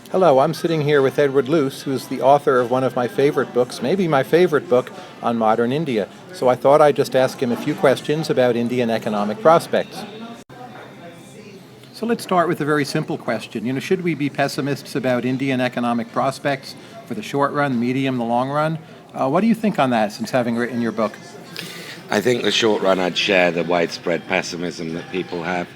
Hello, I'm sitting here with Edward Luce, who's the author of one of my favorite books, maybe my favorite book on modern India. So I thought I'd just ask him a few questions about Indian economic prospects. So let's start with a very simple question. Should we be pessimists about Indian economic prospects for the short run, medium, the long run? What do you think on that, since having written your book? I think the short run I'd share the widespread pessimism that people have.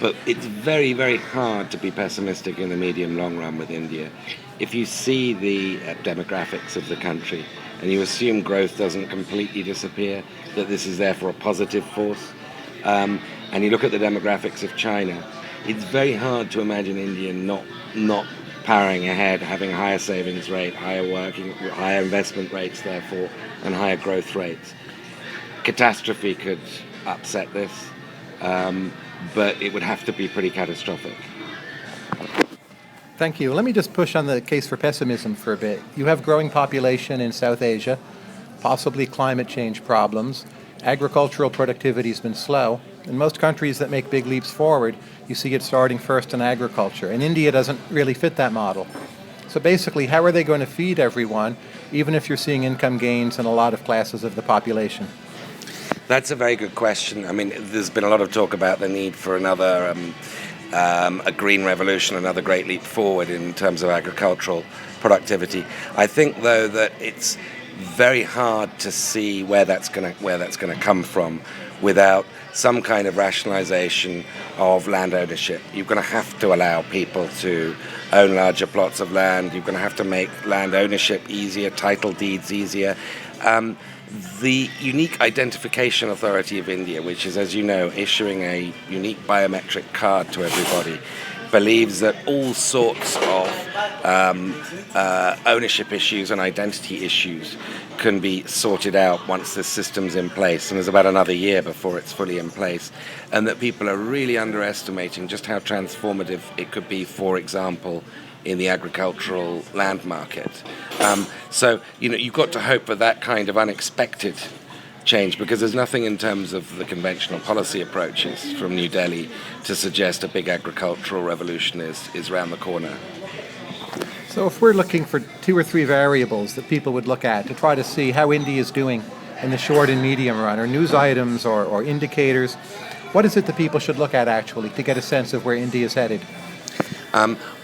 But it's very, very hard to be pessimistic in the medium long run with India. If you see the demographics of the country and you assume growth doesn't completely disappear, that this is therefore a positive force, and you look at the demographics of China, it's very hard to imagine India not powering ahead, having a higher savings rate, higher investment rates therefore, and higher growth rates. Catastrophe could upset this. But it would have to be pretty catastrophic. Thank you. Let me just push on the case for pessimism for a bit. You have growing population in South Asia, possibly climate change problems. Agricultural productivity has been slow. In most countries that make big leaps forward, you see it starting first in agriculture. And India doesn't really fit that model. So basically, how are they going to feed everyone, even if you're seeing income gains in a lot of classes of the population? That's a very good question. I mean, there's been a lot of talk about the need for another a green revolution, another great leap forward in terms of agricultural productivity. I think, though, that it's very hard to see where that's going to come from without some kind of rationalization of land ownership. You're going to have to allow people to own larger plots of land. You're going to have to make land ownership easier, title deeds easier. The unique identification authority of India, which is, as you know, issuing a unique biometric card to everybody, believes that all sorts of ownership issues and identity issues can be sorted out once the system's in place, and there's about another year before it's fully in place, and that people are really underestimating just how transformative it could be, for example, in the agricultural land market. So you've got to hope for that kind of unexpected change, because there's nothing in terms of the conventional policy approaches from New Delhi to suggest a big agricultural revolution is around the corner. So if we're looking for 2 or 3 variables that people would look at to try to see how India is doing in the short and medium run, or news items or indicators, what is it that people should look at actually to get a sense of where India is headed?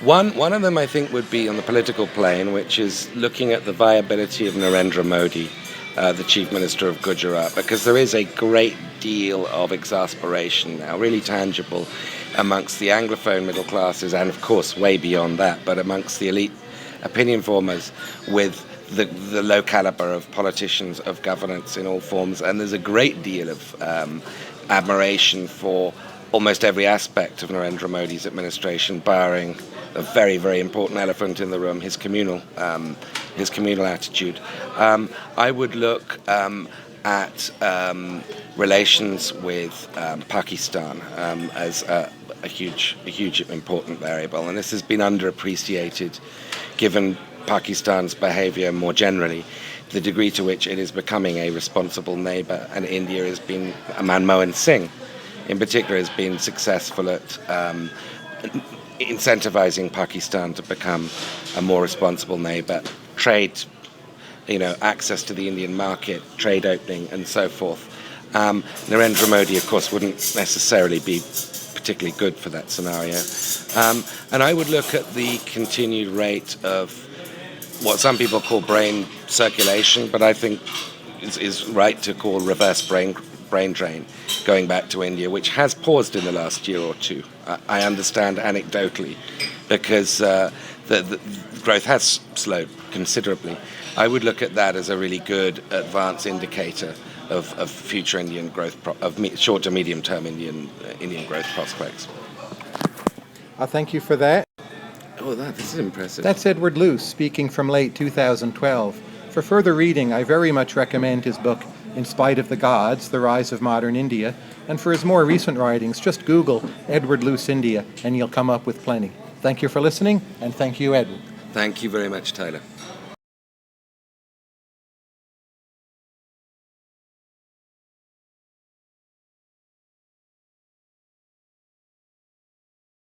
One of them, I think, would be on the political plane, which is looking at the viability of Narendra Modi, the Chief Minister of Gujarat, because there is a great deal of exasperation now, really tangible, amongst the Anglophone middle classes and, of course, way beyond that, but amongst the elite opinion formers with the low caliber of politicians, of governance in all forms. And there's a great deal of admiration for almost every aspect of Narendra Modi's administration, barring a very, very important elephant in the room, his communal attitude. I would look at relations with Pakistan as a huge important variable, and this has been underappreciated, given Pakistan's behaviour more generally, the degree to which it is becoming a responsible neighbour, and India has been, Manmohan Singh in particular, has been successful at incentivizing Pakistan to become a more responsible neighbor, trade, access to the Indian market, trade opening, and so forth. Narendra Modi, of course, wouldn't necessarily be particularly good for that scenario. And I would look at the continued rate of what some people call brain circulation, but I think is right to call reverse brain drain, going back to India, which has paused in the last year or two. I understand anecdotally, because the growth has slowed considerably. I would look at that as a really good advance indicator of future Indian growth, short to medium term Indian growth prospects. Thank you for that. Oh, this is impressive. That's Edward Luce speaking from late 2012. For further reading, I very much recommend his book, In Spite of the Gods, The Rise of Modern India. And for his more recent writings, just Google Edward Luce India, and you'll come up with plenty. Thank you for listening, and thank you, Edward. Thank you very much, Tyler.